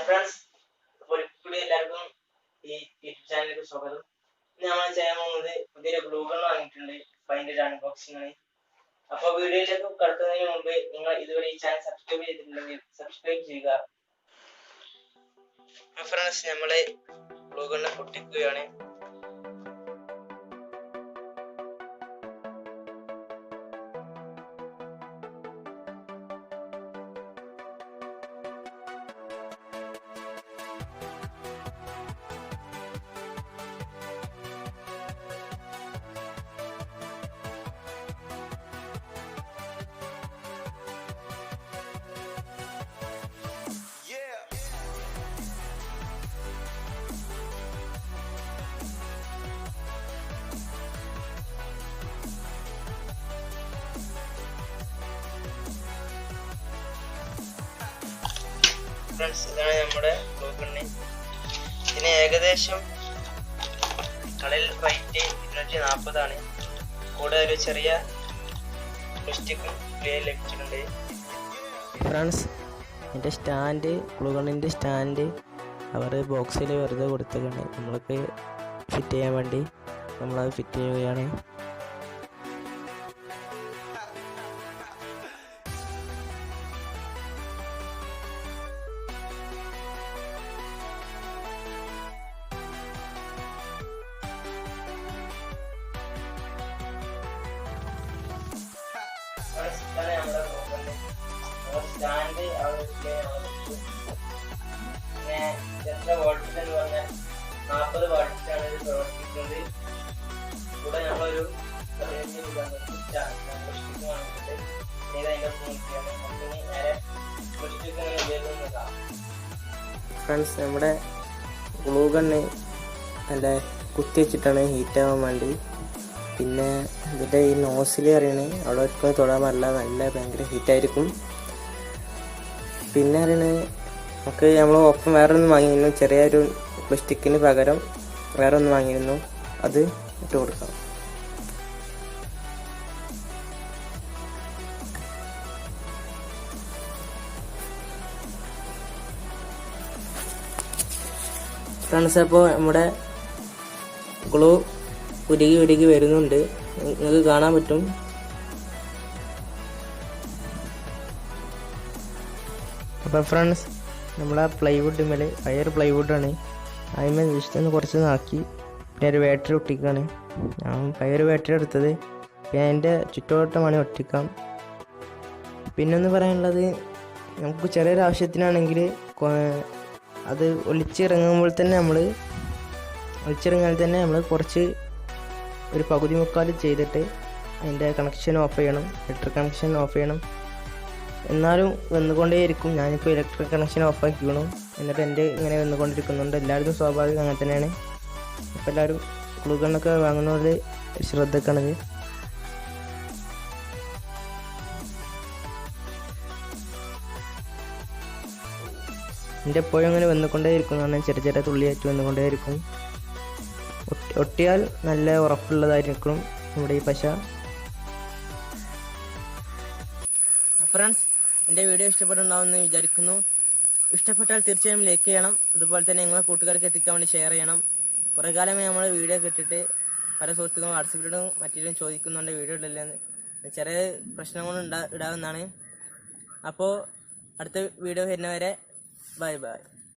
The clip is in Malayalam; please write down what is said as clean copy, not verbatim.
ഫ്രണ്ട്സ്, അപ്പോൾ ഇവിടെ എല്ലാവർക്കും ഈ യൂട്യൂബ് ചാനലിലേക്ക് സ്വാഗതം. നമ്മൾ ചെയ്യാൻ പോകുന്നത് പുതിയൊരു ഗ്ലൂ ഗൺ വാങ്ങിയിട്ടുണ്ട്. അപ്പോൾ അതിൻ്റെ ഒരു അൺബോക്സിംഗ് ആണ്. അപ്പോൾ വീഡിയോയിലേക്ക് കടക്കുന്നതിന് മുമ്പ് നിങ്ങൾ ഇതുവരെ ഈ ചാനൽ സബ്സ്ക്രൈബ് ചെയ്തിട്ടുണ്ടെങ്കിൽ സബ്സ്ക്രൈബ് ചെയ്യുക. ഫ്രണ്ട്സ്, നമ്മൾ ഗ്ലൂ ഗണ്ണ് പൊട്ടിക്കുകയാണ്. ഫ്രണ്ട്സ്, ഇതാണ് നമ്മുടെ ഗ്ലൂ ഗണ്ണ്. ഇതിന് ഏകദേശം കടയിൽ റേറ്റ് 240 കൂടെ ഒരു ചെറിയ പ്ലാസ്റ്റിക്കും ലഭിച്ചിട്ടുണ്ട്. ഫ്രണ്ട്സ്, എൻ്റെ സ്റ്റാൻഡ്, ഗ്ലൂ ഗണ്ണിൻ്റെ സ്റ്റാൻഡ് അവർ ബോക്സിൽ വെറുതെ കൊടുത്തിട്ടുണ്ട്. നമ്മൾക്ക് ഫിറ്റ് ചെയ്യാൻ വേണ്ടി നമ്മളത് ഫിറ്റ് ചെയ്യുകയാണ്. സ്റ്റാൻഡ് പിന്നെ എത്ര വോൾട്ടേജ് എന്ന് പറഞ്ഞാൽ 40 വാട്ട്സാണ് ഇത് പ്രവർത്തിക്കുന്നത്. കൂടെ നമ്മളൊരു 15 രൂപ വാങ്ങിച്ചിട്ട് അതിൻ്റെ നേരെ ഉപയോഗിക്കുന്നതാണ്. ഫ്രണ്ട്സ്, നമ്മുടെ ഗ്ലൂ ഗണ്ണ് നല്ല കുത്തി വെച്ചിട്ടാണ് ഹീറ്റ് ആവാൻ വേണ്ടി. പിന്നെ ഇതിൻ്റെ ഈ നോസിൽ അറിയണേ അവിടെ ഒരിക്കലും തൊടാൻ പാടില്ല, നല്ല ഭയങ്കര ഹീറ്റായിരിക്കും. പിന്നെ അറിയണേ നമുക്ക് നമ്മൾ ഒപ്പം വേറെ ഒന്നും വാങ്ങിയിരുന്നു, ചെറിയൊരു പ്ലാസ്റ്റിക്കിന് പകരം വേറെ ഒന്ന് വാങ്ങിയിരുന്നു, അത് ഇട്ട് കൊടുക്കാം. ഫ്രണ്ട്സ്, അപ്പോൾ നമ്മുടെ ഗ്ലൂ ഉരുകി വരുന്നുണ്ട്, നിങ്ങൾക്ക് കാണാൻ പറ്റും. അപ്പോൾ ഫ്രണ്ട്സ്, നമ്മളെ പ്ലൈവുഡ് മേലെ പഴയൊരു പ്ലൈവുഡാണ്, അതിന്മേൽ ജസ്റ്റ് ഒന്ന് കുറച്ച് നാക്കി പിന്നെ ഒരു ബാറ്ററി ഒട്ടിക്കുകയാണ്. ഞാൻ പഴയൊരു ബാറ്ററി എടുത്തത്. പിന്നെ അതിൻ്റെ ചുറ്റുവട്ടമാണ് ഒട്ടിക്കാം. പിന്നൊന്ന് പറയാനുള്ളത്, നമുക്ക് ചെറിയൊരു ആവശ്യത്തിനാണെങ്കിൽ അത് ഒലിച്ചിറങ്ങാൻ തന്നെ നമ്മൾ കുറച്ച് ഒരു പകുതി മുക്കാൽ ചെയ്തിട്ട് അതിൻ്റെ കണക്ഷൻ ഓഫ് ചെയ്യണം, ഇലക്ട്രിക് കണക്ഷൻ ഓഫ് ചെയ്യണം. എന്നാലും വന്നുകൊണ്ടേയിരിക്കും. ഞാനിപ്പോൾ ഇലക്ട്രിക് കണക്ഷൻ ഓഫാക്കിക്കണം, എന്നിട്ട് എൻ്റെ ഇങ്ങനെ വന്നുകൊണ്ടിരിക്കുന്നുണ്ട്. എല്ലാവരും സ്വാഭാവികം അങ്ങനെ തന്നെയാണ്. അപ്പോൾ എല്ലാവരും ഗ്ലൂ ഗണ്ണൊക്കെ വാങ്ങുന്നതിൽ ശ്രദ്ധിക്കണത്. എൻ്റെ എപ്പോഴും അങ്ങനെ വന്നുകൊണ്ടേയിരിക്കുന്നതാണ്, ചെറിയ തുള്ളിയായിട്ട് വന്നുകൊണ്ടേയിരിക്കും. ഒട്ടിയാൽ നല്ല ഉറപ്പുള്ളതായിരിക്കും നമ്മുടെ ഈ പശ. ഫ്രണ്ട്സ്, എൻ്റെ വീഡിയോ ഇഷ്ടപ്പെട്ടുണ്ടാവുമെന്ന് വിചാരിക്കുന്നു. ഇഷ്ടപ്പെട്ടാൽ തീർച്ചയായും ലൈക്ക് ചെയ്യണം. അതുപോലെ തന്നെ നിങ്ങളെ കൂട്ടുകാർക്ക് എത്തിക്കാൻ വേണ്ടി ഷെയർ ചെയ്യണം. കുറേ കാലമായി നമ്മൾ വീഡിയോ കിട്ടിയിട്ട് പല സുഹൃത്തുക്കളും വാട്സപ്പിലും മറ്റിലും ചോദിക്കുന്നുണ്ട് വീഡിയോ ഇടില്ലെന്ന്. ചെറിയ പ്രശ്നങ്ങൾ ഇടാവുന്നതാണ്. അപ്പോൾ അടുത്ത വീഡിയോ വരുന്നവരെ ബൈ.